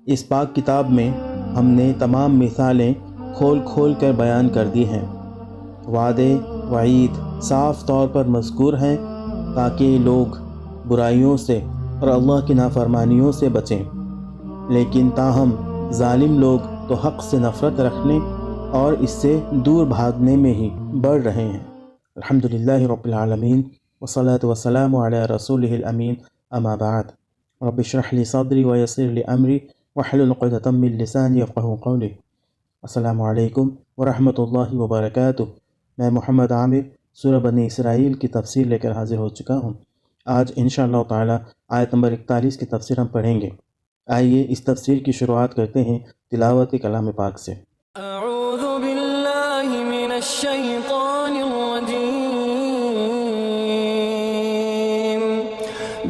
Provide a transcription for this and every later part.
اس پاک کتاب میں ہم نے تمام مثالیں کھول کھول کر بیان کر دی ہیں۔ وعدے وعید صاف طور پر مذکور ہیں تاکہ لوگ برائیوں سے اور اللہ کی نافرمانیوں سے بچیں، لیکن تاہم ظالم لوگ تو حق سے نفرت رکھنے اور اس سے دور بھاگنے میں ہی بڑھ رہے ہیں۔ الحمدللہ رب العالمین والصلاة والسلام علی رسولہ الامین، اما بعد، رب اشرح لی صدری ویسر لی امری واحلل عقدۃ من لسانی یفقہوا قولی۔ السلام علیکم ورحمۃ اللہ وبرکاتہ۔ میں محمد عامر سورہ بنی اسرائیل کی تفسیر لے کر حاضر ہو چکا ہوں۔ آج انشاءاللہ تعالی آیت نمبر 41 کی تفسیر ہم پڑھیں گے۔ آئیے اس تفسیر کی شروعات کرتے ہیں تلاوت کلام پاک سے۔ اعوذ باللہ من الشیطان الرجیم،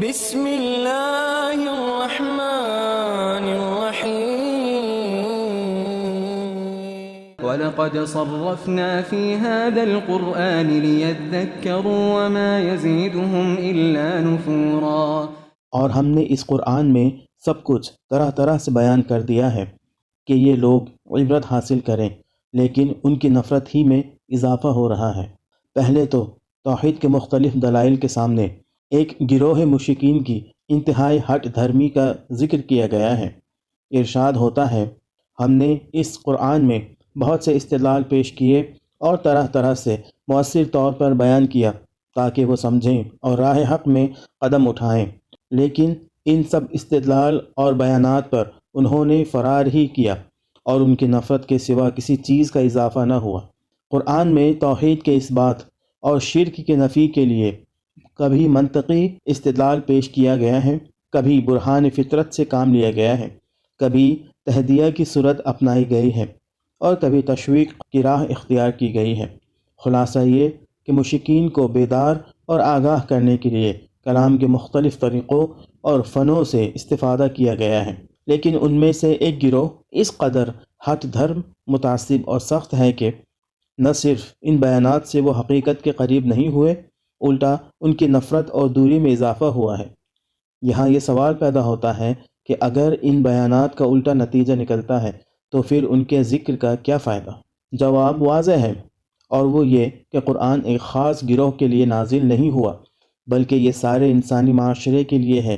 بسم اللہ الرحمن الرحیم۔ وَلَقَدْ صَرَّفْنَا فِي هَذَا الْقُرْآنِ لِيَذَّكَّرُوا وَمَا يَزِيدُهُمْ إِلَّا نُفُورًا۔ اور ہم نے اس قرآن میں سب کچھ طرح طرح سے بیان کر دیا ہے کہ یہ لوگ عبرت حاصل کریں، لیکن ان کی نفرت ہی میں اضافہ ہو رہا ہے۔ پہلے تو توحید کے مختلف دلائل کے سامنے ایک گروہ مشرکین کی انتہائی ہٹ دھرمی کا ذکر کیا گیا ہے۔ ارشاد ہوتا ہے، ہم نے اس قرآن میں بہت سے استدلال پیش کیے اور طرح طرح سے مؤثر طور پر بیان کیا تاکہ وہ سمجھیں اور راہ حق میں قدم اٹھائیں، لیکن ان سب استدلال اور بیانات پر انہوں نے فرار ہی کیا اور ان کی نفرت کے سوا کسی چیز کا اضافہ نہ ہوا۔ قرآن میں توحید کے اس بات اور شرک کی نفی کے لیے کبھی منطقی استدلال پیش کیا گیا ہے، کبھی برہان فطرت سے کام لیا گیا ہے، کبھی تہدیہ کی صورت اپنائی گئی ہے اور کبھی تشویق کی راہ اختیار کی گئی ہے۔ خلاصہ یہ کہ مشرکین کو بیدار اور آگاہ کرنے کے لیے کلام کے مختلف طریقوں اور فنوں سے استفادہ کیا گیا ہے، لیکن ان میں سے ایک گروہ اس قدر ہٹ دھرم، متعصب اور سخت ہے کہ نہ صرف ان بیانات سے وہ حقیقت کے قریب نہیں ہوئے، الٹا ان کی نفرت اور دوری میں اضافہ ہوا ہے۔ یہاں یہ سوال پیدا ہوتا ہے کہ اگر ان بیانات کا الٹا نتیجہ نکلتا ہے تو پھر ان کے ذکر کا کیا فائدہ؟ جواب واضح ہے، اور وہ یہ کہ قرآن ایک خاص گروہ کے لیے نازل نہیں ہوا، بلکہ یہ سارے انسانی معاشرے کے لیے ہے،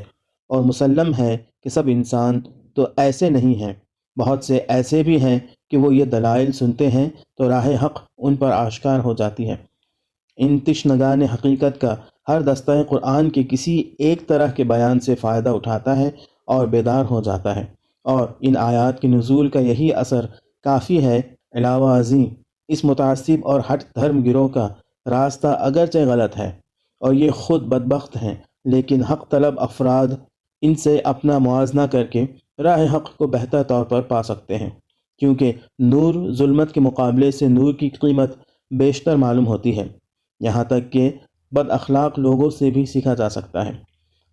اور مسلم ہے کہ سب انسان تو ایسے نہیں ہیں، بہت سے ایسے بھی ہیں کہ وہ یہ دلائل سنتے ہیں تو راہ حق ان پر آشکار ہو جاتی ہے۔ ان تشنگان حقیقت کا ہر دستہ قرآن کے کسی ایک طرح کے بیان سے فائدہ اٹھاتا ہے اور بیدار ہو جاتا ہے، اور ان آیات کے نزول کا یہی اثر کافی ہے۔ علاوہ ازیں اس متعصب اور ہٹ دھرم گروہ کا راستہ اگرچہ غلط ہے اور یہ خود بدبخت ہیں، لیکن حق طلب افراد ان سے اپنا موازنہ کر کے راہ حق کو بہتر طور پر پا سکتے ہیں، کیونکہ نور ظلمت کے مقابلے سے نور کی قیمت بیشتر معلوم ہوتی ہے، یہاں تک کہ بد اخلاق لوگوں سے بھی سیکھا جا سکتا ہے۔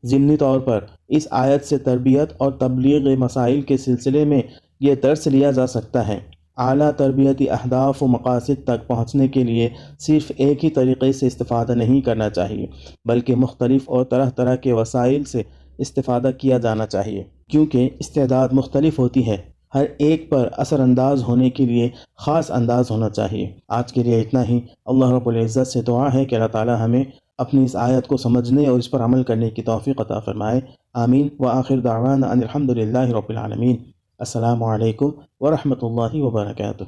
ضمنی طور پر اس آیت سے تربیت اور تبلیغ مسائل کے سلسلے میں یہ درس لیا جا سکتا ہے، اعلیٰ تربیتی اہداف و مقاصد تک پہنچنے کے لیے صرف ایک ہی طریقے سے استفادہ نہیں کرنا چاہیے، بلکہ مختلف اور طرح طرح کے وسائل سے استفادہ کیا جانا چاہیے، کیونکہ استعداد مختلف ہوتی ہے، ہر ایک پر اثر انداز ہونے کے لیے خاص انداز ہونا چاہیے۔ آج کے لیے اتنا ہی۔ اللہ رب العزت سے دعا ہے کہ اللہ تعالی ہمیں اپنی اس آیت کو سمجھنے اور اس پر عمل کرنے کی توفیق عطا فرمائے، آمین۔ وآخر دعوانا ان الحمدللہ رب العالمین۔ السلام علیکم ورحمۃ اللہ وبرکاتہ۔